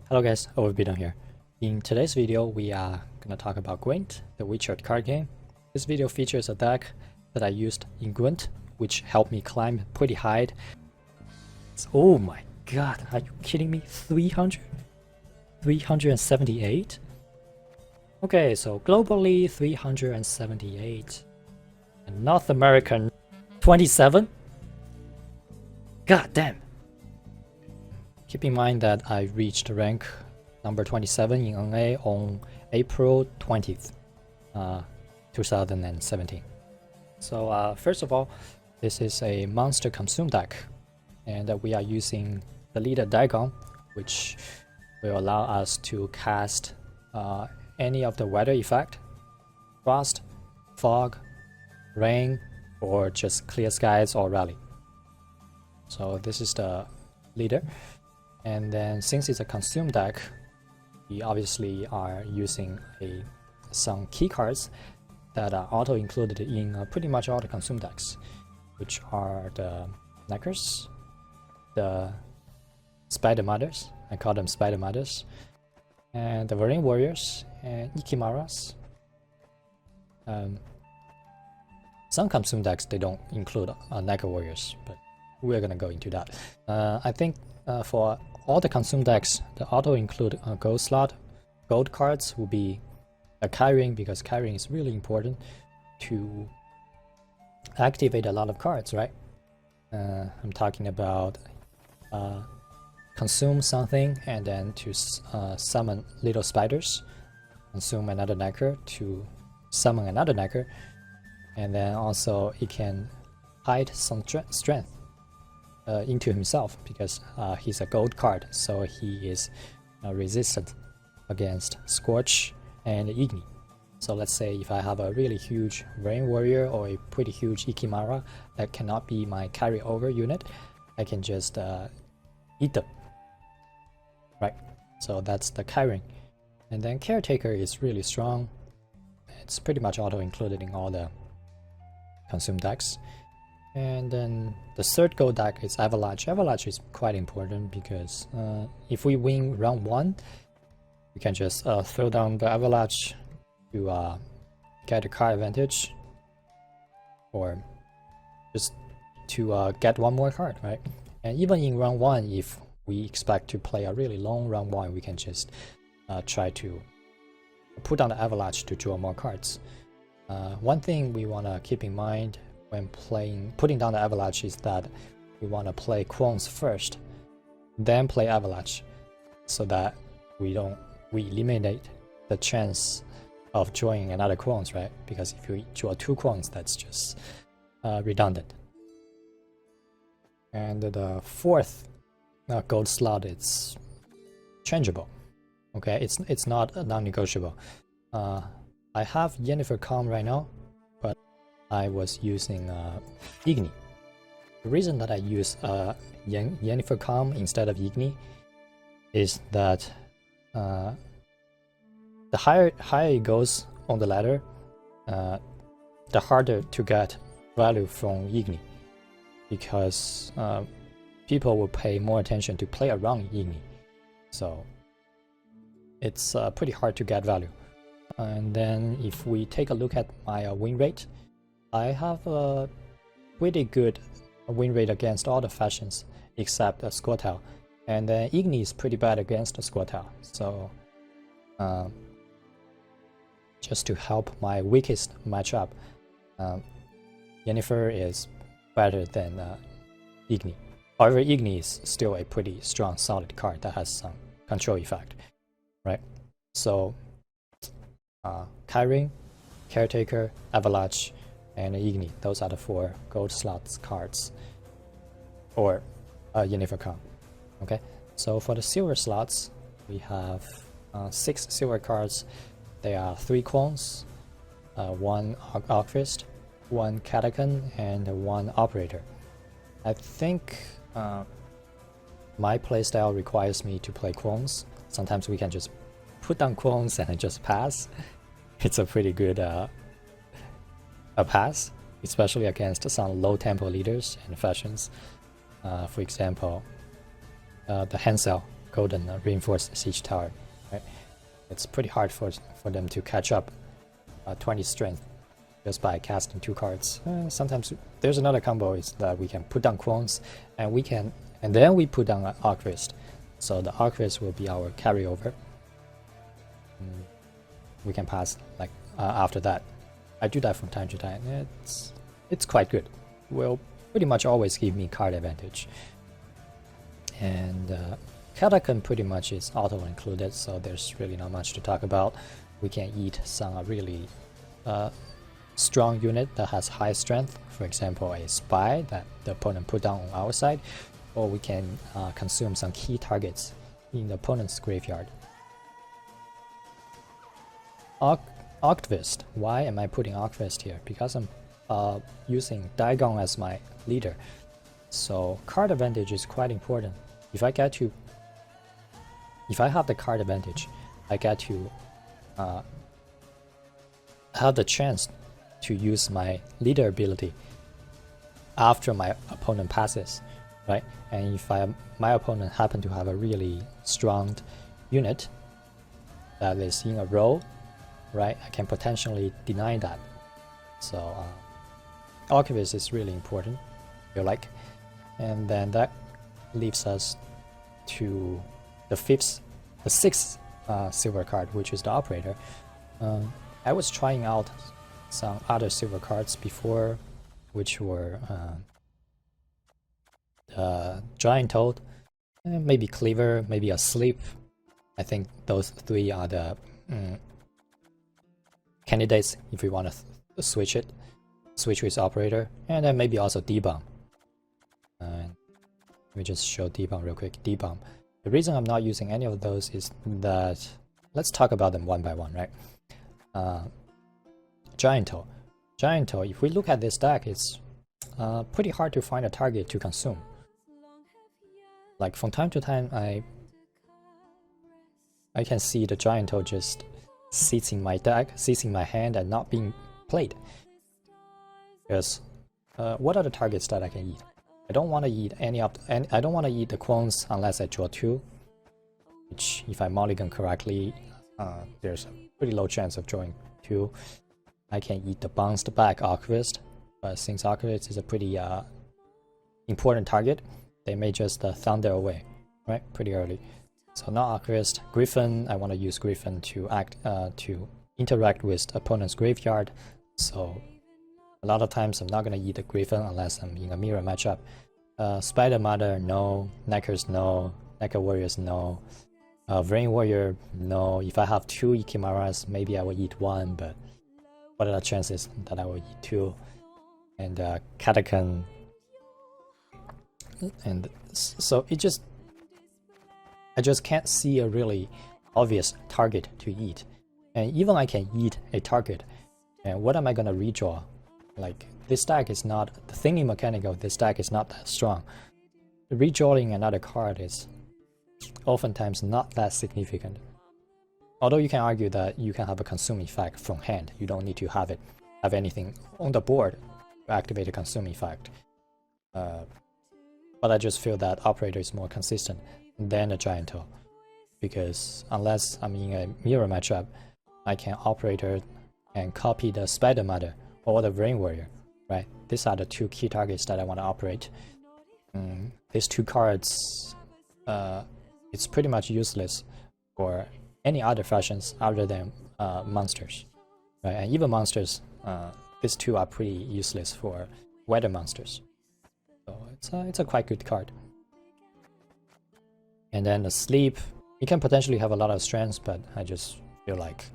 Hello guys, OverBidden here. In today's video, we are gonna talk about Gwent, the Witcher card game. This video features a deck that I used in Gwent, which helped me climb pretty high. Oh my god, are you kidding me? 300? 378? Okay, so globally 378. And North American 27? God damn. Keep in mind that I reached rank number 27 in NA on April 20th, 2017. So first of all, this is a monster consume deck, and we are using the leader Dagon, which will allow us to cast any of the weather effect, frost, fog, rain, or just clear skies or rally. So this is the leader. And then since it's a consume deck, we obviously are using some key cards that are auto included in pretty much all the consume decks, which are the Neckers, the Spider Mothers, I call them Spider Mothers, and the Marine Warriors and Ikimaras. Some consume decks, they don't include Necker Warriors, but we're gonna go into that. I think for all the consume decks, the auto include gold slot. Gold cards will be a carrying, because carrying is really important to activate a lot of cards, right? I'm talking about consume something and then to summon little spiders, consume another Necker to summon another Necker, and then also it can hide some strength into himself, because he's a gold card, so he is resistant against Scorch and Igni. So let's say if I have a really huge Rain Warrior or a pretty huge Ikimara that cannot be my carryover unit, I can just eat them, right? So that's the carrying. And then Caretaker is really strong. It's pretty much auto included in all the consume decks. And then the third gold deck is Avalanche. Avalanche is quite important because if we win round 1, we can just throw down the Avalanche to get a card advantage, or just to get one more card, right? And even in round 1, if we expect to play a really long round 1, we can just try to put down the Avalanche to draw more cards. One thing we want to keep in mind when putting down the Avalanche is that we want to play Quones first, then play Avalanche, so that we eliminate the chance of drawing another Quones, right? Because if you draw 2 Quones, that's just redundant. And the fourth gold slot, it's changeable. Okay, it's not non-negotiable. I have Yennefer Calm right now, but I was using Igni. The reason that I use Yennefer Calm instead of Igni is that the higher it goes on the ladder, the harder to get value from Igni, because people will pay more attention to play around Igni. So it's pretty hard to get value. And then if we take a look at my win rate, I have a pretty good win rate against all the factions except scoia'tael, and then Igni is pretty bad against scoia'tael. So just to help my weakest matchup, Yennefer is better than Igni. However, Igni is still a pretty strong, solid card that has some control effect, right? So Kyring, Caretaker, Avalanche, and Igni, those are the 4 gold slots cards, or Yennefer Calm. Okay, so for the silver slots, we have 6 silver cards. They are 3 Quones, 1 Archfist, 1 Catacomb, and 1 Operator. I think my playstyle requires me to play Quones. Sometimes we can just put down Quones and just pass. It's a pretty good a pass, especially against some low tempo leaders and factions. For example, the Hansel golden reinforced siege tower, right? It's pretty hard for them to catch up 20 strength just by casting 2 cards. Sometimes there's another combo is that we can put down Quones and then we put down an Archivist. So the Archivist will be our carryover. We can pass like after that. I do that from time to time. It's quite good. Will pretty much always give me card advantage. And Catacomb pretty much is auto included, so there's really not much to talk about. We can eat some really strong unit that has high strength, for example a spy that the opponent put down on our side, or we can consume some key targets in the opponent's graveyard. Archivist. Why am I putting Archivist here? Because I'm using Dagon as my leader, so card advantage is quite important. If I have the card advantage, I get to have the chance to use my leader ability after my opponent passes, right? And if my opponent happen to have a really strong unit that is in a row, right, I can potentially deny that. So Archivist is really important, I feel like. And then that leaves us to the 6th silver card, which is the Operator. I was trying out some other silver cards before, which were Giant Toad, maybe Cleaver, maybe a Sleep. I think those 3 are the candidates if we want to switch with Operator, and then maybe also D-Bomb. Let me just show D-Bomb real quick. D-Bomb. The reason I'm not using any of those is that, let's talk about them one by one, right? Giant Toad. Giant Toad, if we look at this deck, it's pretty hard to find a target to consume. Like from time to time, I can see the Giant Toad just sits in my deck, sits in my hand and not being played. Because what are the targets that I can eat? I don't want to eat I don't want to eat the Quones unless I draw 2, which if I mulligan correctly, there's a pretty low chance of drawing 2. I can eat the bounced back Archivist, but since Archivist is a pretty important target, they may just thunder away, right, pretty early. So not Archivist. Griffin, I want to use Griffin to interact with opponent's graveyard, so a lot of times I'm not going to eat the Griffin unless I'm in a mirror matchup. Spider Mother, no. Neckers, no. Necker Warriors, no. Brain Warrior, no. If I have 2 Ikimaras, maybe I will eat 1, but what are the chances that I will eat 2? And Catacomb. And so I just can't see a really obvious target to eat. And even I can eat a target, and what am I going to redraw? Like, this deck is not, the thinning mechanic of this deck is not that strong. Redrawing another card is oftentimes not that significant. Although you can argue that you can have a consume effect from hand, you don't need to have anything on the board to activate a consume effect. But I just feel that Operator is more consistent than a Giant Toad, because unless I'm in a mirror matchup, I can Operator and copy the Spider Mother or the Brain Warrior, right? These are the 2 key targets that I want to operate. These 2 cards, it's pretty much useless for any other fashions other than monsters, right? And even monsters, these 2 are pretty useless for weather monsters. So it's a quite good card. And then the Sleep, it can potentially have a lot of strengths, but I just feel like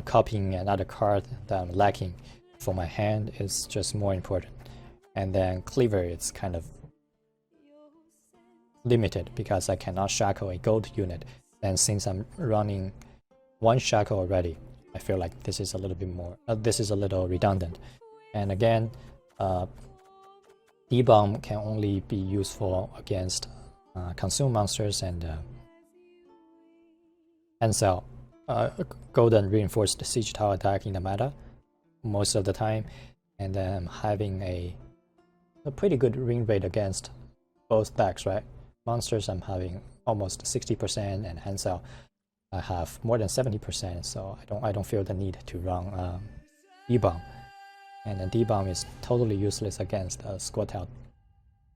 copying another card that I'm lacking for my hand is just more important. And then Cleaver, it's kind of limited because I cannot shackle a gold unit, and since I'm running 1 shackle already, I feel like this is a little bit more this is a little redundant. And again, D-Bomb can only be useful against consume monsters and sell golden reinforced siege tower attack in the meta most of the time, and then I'm having a pretty good win rate against both decks, right? Monsters I'm having almost 60%, and Hansel I have more than 70%. So I don't feel the need to run D-bomb, and then D-bomb is totally useless against scoia'tael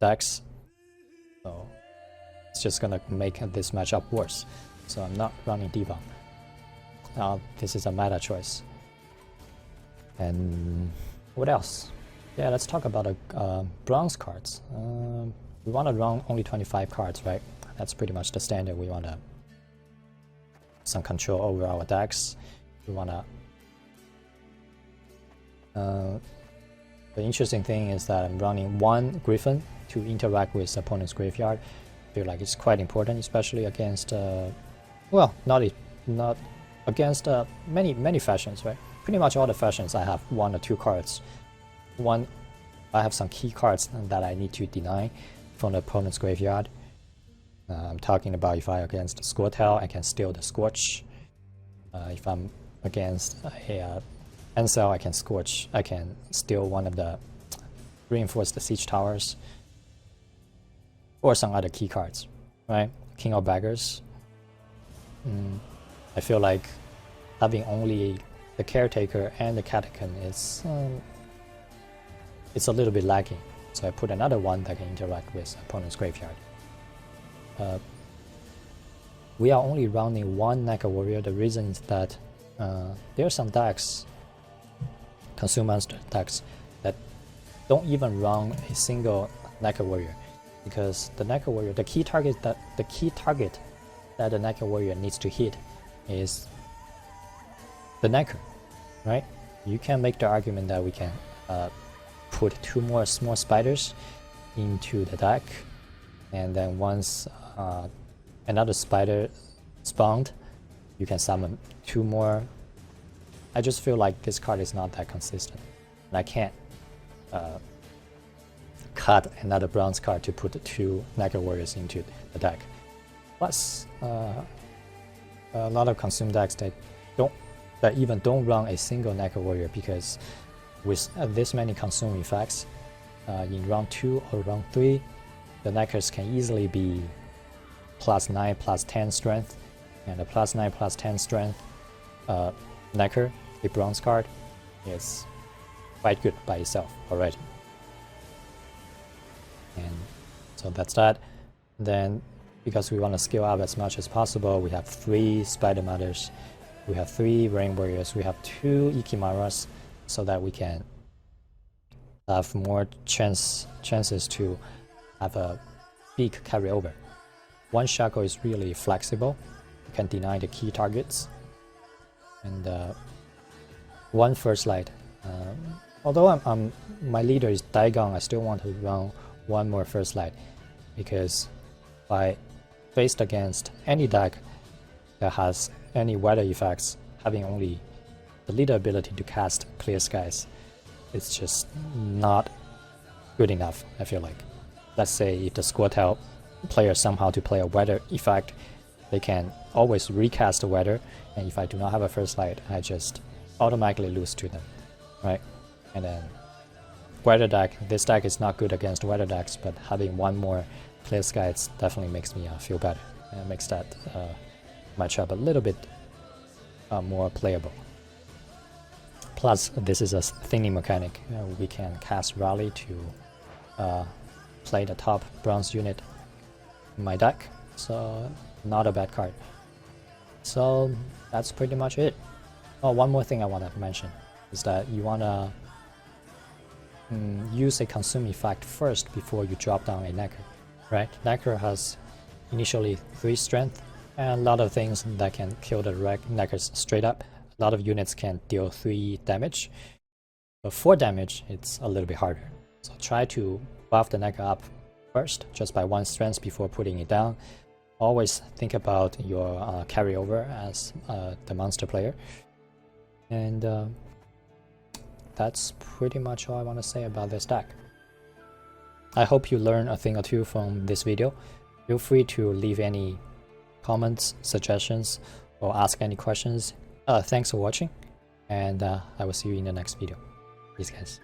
decks. So it's just gonna make this matchup worse. So I'm not running D-bomb. Now this is a meta choice. And what else? Yeah, let's talk about bronze cards. We want to run only 25 cards, right? That's pretty much the standard. We want to some control over our decks. We want to. The interesting thing is that I'm running one Griffin to interact with the opponent's graveyard. I feel like it's quite important, especially against well, not against many fashions, right? Pretty much all the fashions I have 1 or 2 cards. I have some key cards that I need to deny from the opponent's graveyard. I'm talking about if I'm against scoia'tael, I can steal the Scorch. If I'm against a Hansel, I can steal one of the reinforced siege towers, or some other key cards, right? King of Beggars. I feel like having only the Caretaker and the Catacomb is it's a little bit lacking. So I put another one that can interact with opponent's graveyard. We are only running one Necker Warrior. The reason is that there are some decks, Consume Monster decks, that don't even run a single Necker Warrior, because the Necker Warrior, the key target that the Necker Warrior needs to hit is the Necker, right? You can make the argument that we can put 2 more small spiders into the deck, and then once another spider spawned, you can summon 2 more. I just feel like this card is not that consistent, and I can't cut another bronze card to put 2 Necker Warriors into the deck. Plus, a lot of consume decks that even don't run a single Necker Warrior, because with this many consume effects, in round 2 or round 3, the Neckers can easily be +9, +10 strength, and a +9, +10 strength Necker, a bronze card, is quite good by itself already. And so that's that. Then, because we want to scale up as much as possible, we have 3 Spider Mothers, we have 3 Rain Warriors, we have 2 Ikimaras, so that we can have more chances to have a big carryover. One Shackle is really flexible, you can deny the key targets, and one First Light. Although my leader is Daigon, I still want to run one more First Light, because if I faced against any deck that has any weather effects, having only the leader ability to cast Clear Skies, it's just not good enough, I feel like. Let's say if the scoia'tael player somehow to play a weather effect, they can always recast the weather, and if I do not have a First Light, I just automatically lose to them, right? And then weather deck, this deck is not good against weather decks, but having one more Clear Skies definitely makes me feel better, and it makes that matchup a little bit more playable. Plus, this is a thinning mechanic. We can cast Rally to play the top bronze unit in my deck, so not a bad card. So that's pretty much it. Oh, one more thing I want to mention is that you want to use a consume effect first before you drop down a Necker, right? Necker has initially 3 strength, and a lot of things that can kill the Neckers straight up. A lot of units can deal 3 damage, but 4 damage, it's a little bit harder. So try to buff the Necker up first, just by 1 strength before putting it down. Always think about your carryover as the monster player. And that's pretty much all I want to say about this deck. I hope you learned a thing or two from this video. Feel free to leave any comments, suggestions, or ask any questions. Thanks for watching, and I will see you in the next video. Peace, guys.